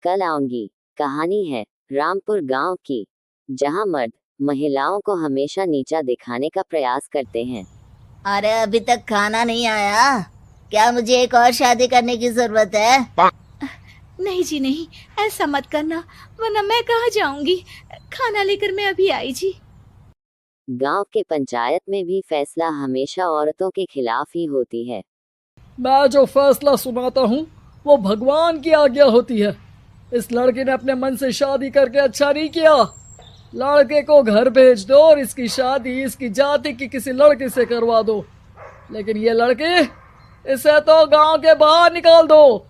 कल आऊंगी। कहानी है रामपुर गांव की, जहां मर्द महिलाओं को हमेशा नीचा दिखाने का प्रयास करते हैं। अरे अभी तक खाना नहीं आया क्या? मुझे एक और शादी करने की जरूरत है। नहीं जी नहीं, ऐसा मत करना, वरना मैं कहाँ जाऊंगी। खाना लेकर मैं अभी आई जी। गांव के पंचायत में भी फैसला हमेशा औरतों के खिलाफ ही होती है। मैं जो फैसला सुनाता हूँ वो भगवान की आज्ञा होती है। इस लड़के ने अपने मन से शादी करके अच्छा नहीं किया। लड़के को घर भेज दो और इसकी शादी इसकी जाति की किसी लड़के से करवा दो। लेकिन ये लड़की, इसे तो गांव के बाहर निकाल दो।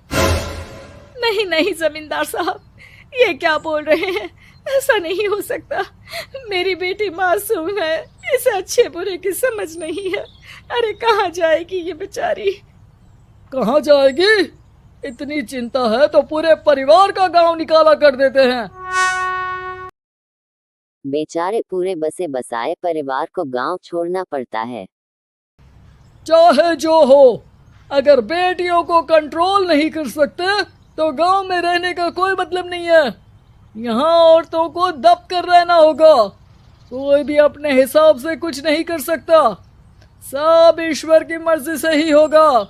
नहीं नहीं जमींदार साहब, ये क्या बोल रहे हैं? ऐसा नहीं हो सकता। मेरी बेटी मासूम है, इसे अच्छे बुरे की समझ नहीं है। अरे कहाँ जाएगी ये बेचारी? कहाँ जाएगी? इतनी चिंता है तो पूरे परिवार का गांव निकाला कर देते हैं। बेचारे पूरे बसे बसाए परिवार को गांव छोड़ना पड़ता है। चाहे जो हो, अगर बेटियों को कंट्रोल नहीं कर सकते तो गांव में रहने का कोई मतलब नहीं है। यहाँ औरतों को दब कर रहना होगा। कोई भी अपने हिसाब से कुछ नहीं कर सकता, सब ईश्वर की मर्जी से ही होगा।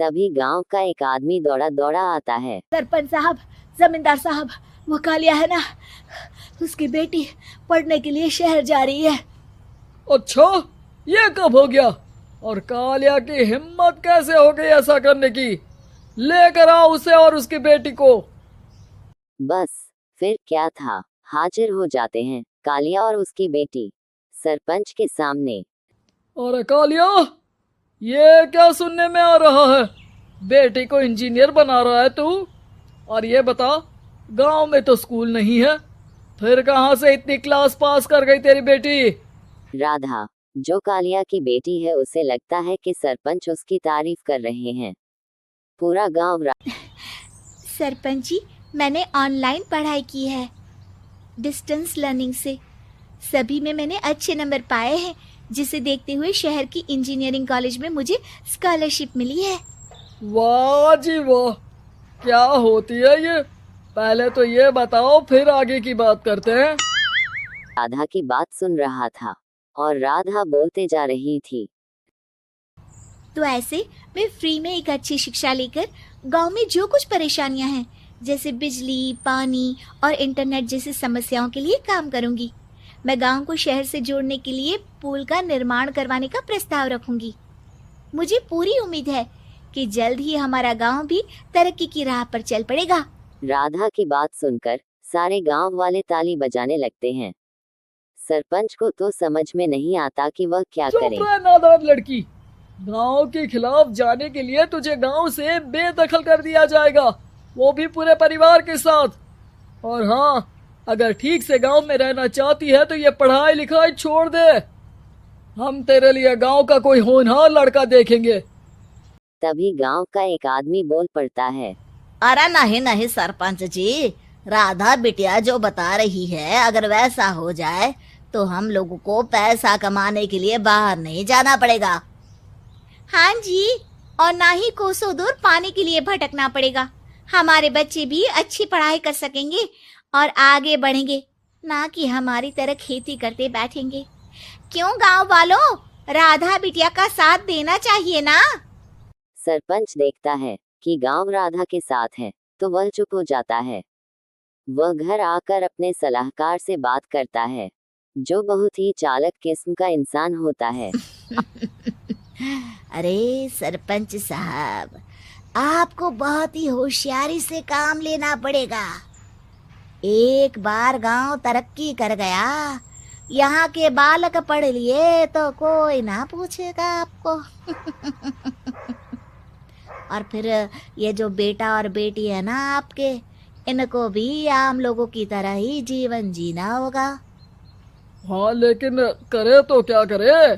तभी गांव का एक आदमी दौड़ा दौड़ा आता है। सरपंच साहब, जमींदार साहब, वो कालिया है ना, उसकी बेटी पढ़ने के लिए शहर जा रही है। अच्छा, ये कब हो गया? और कालिया की हिम्मत कैसे हो गई ऐसा करने की? लेकर आओ उसे और उसकी बेटी को। बस फिर क्या था, हाजिर हो जाते हैं कालिया और उसकी बेटी सरपंच के सामने। और कालिया, ये क्या सुनने में आ रहा है? बेटी को इंजीनियर बना रहा है तू? और ये बता, गांव में तो स्कूल नहीं है, फिर कहां से इतनी क्लास पास कर गई तेरी बेटी? राधा, जो कालिया की बेटी है, उसे लगता है कि सरपंच उसकी तारीफ कर रहे हैं। पूरा गांव सरपंच जी, मैंने ऑनलाइन पढ़ाई की है, डिस्टेंस लर्निंग से। सभी में मैंने अच्छे नंबर पाए हैं, जिसे देखते हुए शहर की इंजीनियरिंग कॉलेज में मुझे स्कॉलरशिप मिली है। वाह जी वाह, क्या होती है ये? पहले तो ये बताओ, फिर आगे की बात करते हैं। राधा की बात सुन रहा था और राधा बोलते जा रही थी। तो ऐसे मैं फ्री में एक अच्छी शिक्षा लेकर गांव में जो कुछ परेशानियां हैं, जैसे बिजली, पानी और इंटरनेट जैसी समस्याओं के लिए काम करूंगी। मैं गांव को शहर से जोड़ने के लिए पुल का निर्माण करवाने का प्रस्ताव रखूंगी। मुझे पूरी उम्मीद है कि जल्द ही हमारा गांव भी तरक्की की राह पर चल पड़ेगा। राधा की बात सुनकर सारे गांव वाले ताली बजाने लगते हैं। सरपंच को तो समझ में नहीं आता कि वह क्या करे। चुप रह नादान लड़की, गांव के खिलाफ जाने के लिए तुझे गांव से बेदखल कर दिया जाएगा, वो भी पूरे परिवार के साथ। और हाँ, अगर ठीक से गांव में रहना चाहती है तो ये पढ़ाई लिखाई छोड़ दे। हम तेरे लिए गांव का कोई होनहार लड़का देखेंगे। तभी गांव का एक आदमी बोल पड़ता है। अरे नहीं नहीं सरपंच जी, राधा बिटिया जो बता रही है, अगर वैसा हो जाए तो हम लोगों को पैसा कमाने के लिए बाहर नहीं जाना पड़ेगा। हाँ जी, और ना ही कोसों दूर पानी के लिए भटकना पड़ेगा। हमारे बच्चे भी अच्छी पढ़ाई कर सकेंगे और आगे बढ़ेंगे, ना कि हमारी तरह खेती करते बैठेंगे। क्यों गांव वालों, राधा बिटिया का साथ देना चाहिए ना। सरपंच देखता है कि गांव राधा के साथ है तो वह चुप हो जाता है। वह घर आकर अपने सलाहकार से बात करता है, जो बहुत ही चालाक किस्म का इंसान होता है। अरे सरपंच साहब, आपको बहुत ही होशियारी से काम लेना पड़ेगा। एक बार गांव तरक्की कर गया, यहाँ के बालक पढ़ लिए तो कोई ना पूछेगा आपको। और फिर ये जो बेटा और बेटी है ना आपके, इनको भी आम लोगों की तरह ही जीवन जीना होगा। हाँ, लेकिन करे तो क्या करे?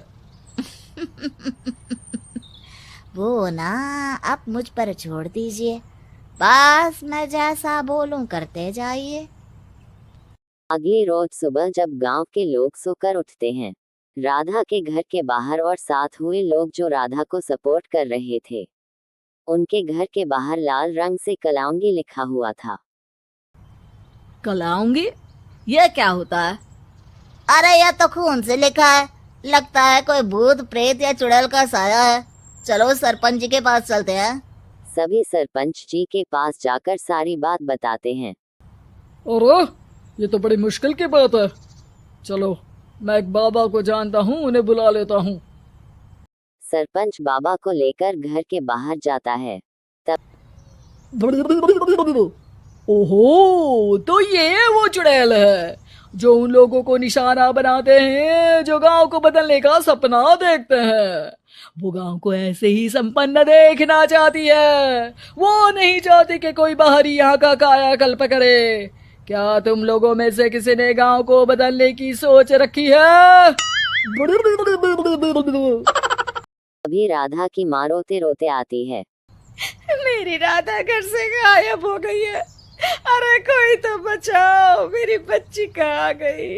वो ना आप मुझ पर छोड़ दीजिए, बस मैं जैसा बोलूं करते जाइए। अगली रोज सुबह जब गांव के लोग सोकर उठते हैं, राधा के घर के बाहर और साथ हुए लोग जो राधा को सपोर्ट कर रहे थे, उनके घर के बाहर लाल रंग से कलाउंगी लिखा हुआ था। कलाऊंगी? यह क्या होता है? अरे यह तो खून से लिखा है, लगता है कोई भूत प्रेत या चुड़ैल का साया है। चलो सरपंच जी के पास चलते हैं। सभी सरपंच जी के पास जाकर सारी बात बताते हैं। अरे ये तो बड़ी मुश्किल की बात है। चलो मैं एक बाबा को जानता हूँ, उन्हें बुला लेता हूँ। सरपंच बाबा को लेकर घर के बाहर जाता है। ओहो, तो ये वो चुड़ैल है जो उन लोगों को निशाना बनाते हैं जो गांव को बदलने का सपना देखते हैं। वो गांव को ऐसे ही संपन्न देखना चाहती है। वो नहीं चाहती कि कोई बाहरी यहाँ का कायाकल्प करे। क्या तुम लोगों में से किसी ने गांव को बदलने की सोच रखी है? अभी राधा की माँ रोते रोते आती है। मेरी राधा घर से गायब हो गई है। अरे कोई तो बचाओ, मेरी बच्ची कहाँ गई?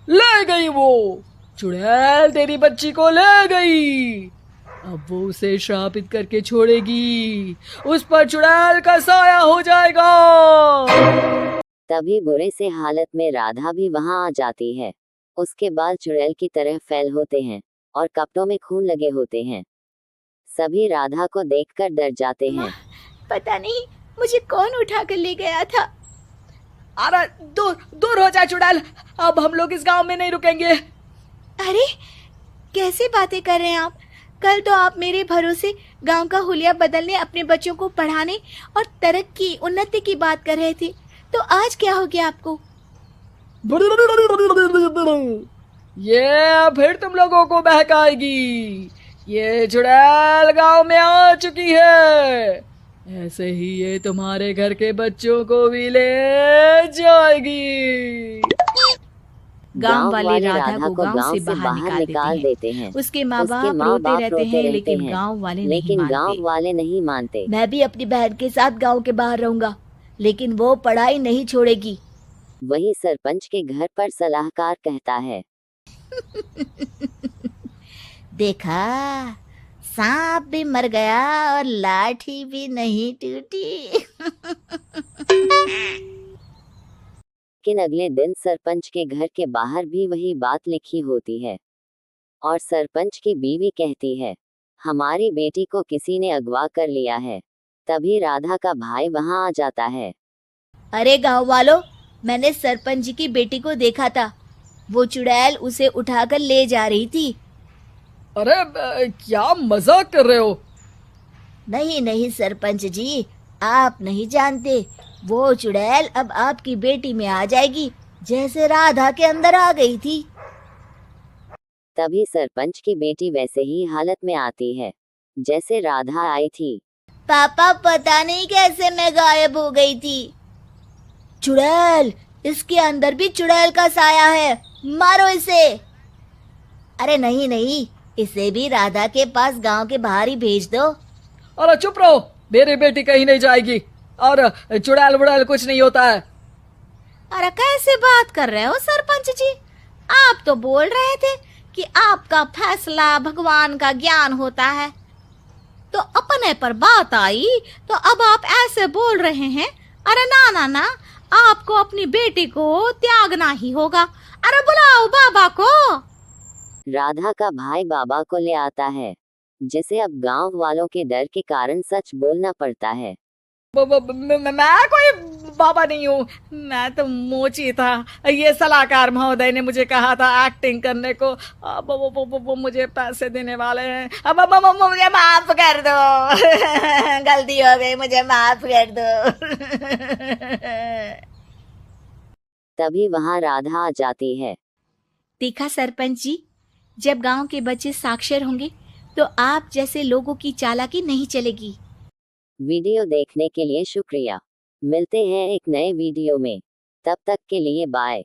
ले गई वो चुड़ैल, तेरी बच्ची को ले गई। अब वो उसे श्रापित करके छोड़ेगी, उस पर चुड़ैल का साया हो जाएगा। तभी बुरे से हालत में राधा भी वहां आ जाती है। उसके बाल चुड़ैल की तरह फैल होते हैं और कपड़ों में खून लगे होते हैं। सभी राधा को देखकर डर जाते हैं। पता नहीं मुझे कौन उठा कर ले गया था। अरे दूर दूर हो जा चुड़ैल, अब हम लोग इस गांव में नहीं रुकेंगे। अरे कैसे बातें कर रहे हैं आप? कल तो आप मेरे भरोसे गांव का हुलिया बदलने, अपने बच्चों को पढ़ाने और तरक्की उन्नति की बात कर रहे थे, तो आज क्या हो गया आपको? ये फिर तुम लोगों को बहकाएगी। ये चुड़ैल गांव में आ चुकी है, ऐसे ही ये तुम्हारे घर के बच्चों को भी ले जाएगी। गांव वाले राधा को गांव से बाहर निकाल देते हैं। उसके माँ बाप रोते रहते हैं, लेकिन गांव वाले नहीं मानते। मैं भी अपनी बहन के साथ गांव के बाहर रहूंगा, लेकिन वो पढ़ाई नहीं छोड़ेगी। वही सरपंच के घर पर सलाहकार कहता है। देखा, सांप भी मर गया और लाठी भी नहीं टूटी। लेकिन अगले दिन सरपंच के घर के बाहर भी वही बात लिखी होती है और सरपंच की बीवी कहती है, हमारी बेटी को किसी ने अगवा कर लिया है। तभी राधा का भाई वहां आ जाता है। अरे गांव वालों, मैंने सरपंच जी की बेटी को देखा था। वो चुड़ैल उसे उठाकर ले जा रही थी। अरे क्या मजाक कर रहे हो? नहीं नहीं सरपंच जी, आप नहीं जानते। वो चुड़ैल अब आपकी बेटी में आ जाएगी, जैसे राधा के अंदर आ गई थी। तभी सरपंच की बेटी वैसे ही हालत में आती है जैसे राधा आई थी। पापा पता नहीं कैसे मैं गायब हो गई थी। चुड़ैल, इसके अंदर भी चुड़ैल का साया है, मारो इसे। अरे नहीं नहीं, इसे भी राधा के पास गांव के बाहर ही भेज दो। अरे चुप रहो, मेरी बेटी कहीं नहीं जाएगी और चुड़ैल बुड़ैल कुछ नहीं होता है। अरे कैसे बात कर रहे हो सरपंच जी? आप तो बोल रहे थे कि आपका फैसला भगवान का ज्ञान होता है, तो अपने पर बात आई तो अब आप ऐसे बोल रहे हैं। अरे ना ना ना, आपको अपनी बेटी को त्यागना ही होगा। अरे बुलाओ बाबा को। राधा का भाई बाबा को ले आता है, जिसे अब गांव वालों के डर के कारण सच बोलना पड़ता है। मैं कोई बाबा नहीं हूँ, मैं तो मोची था। ये सलाहकार महोदय ने मुझे कहा था एक्टिंग करने को। अब वो मुझे पैसे देने वाले हैं। अब मुझे माफ कर दो। गलती हो गई, मुझे माफ कर दो। तभी वहां राधा आ जाती है। देखा सरपंच जी, जब गांव के बच्चे साक्षर होंगे तो आप जैसे लोगों की चालाकी नहीं चलेगी। वीडियो देखने के लिए शुक्रिया। मिलते हैं एक नए वीडियो में, तब तक के लिए बाय।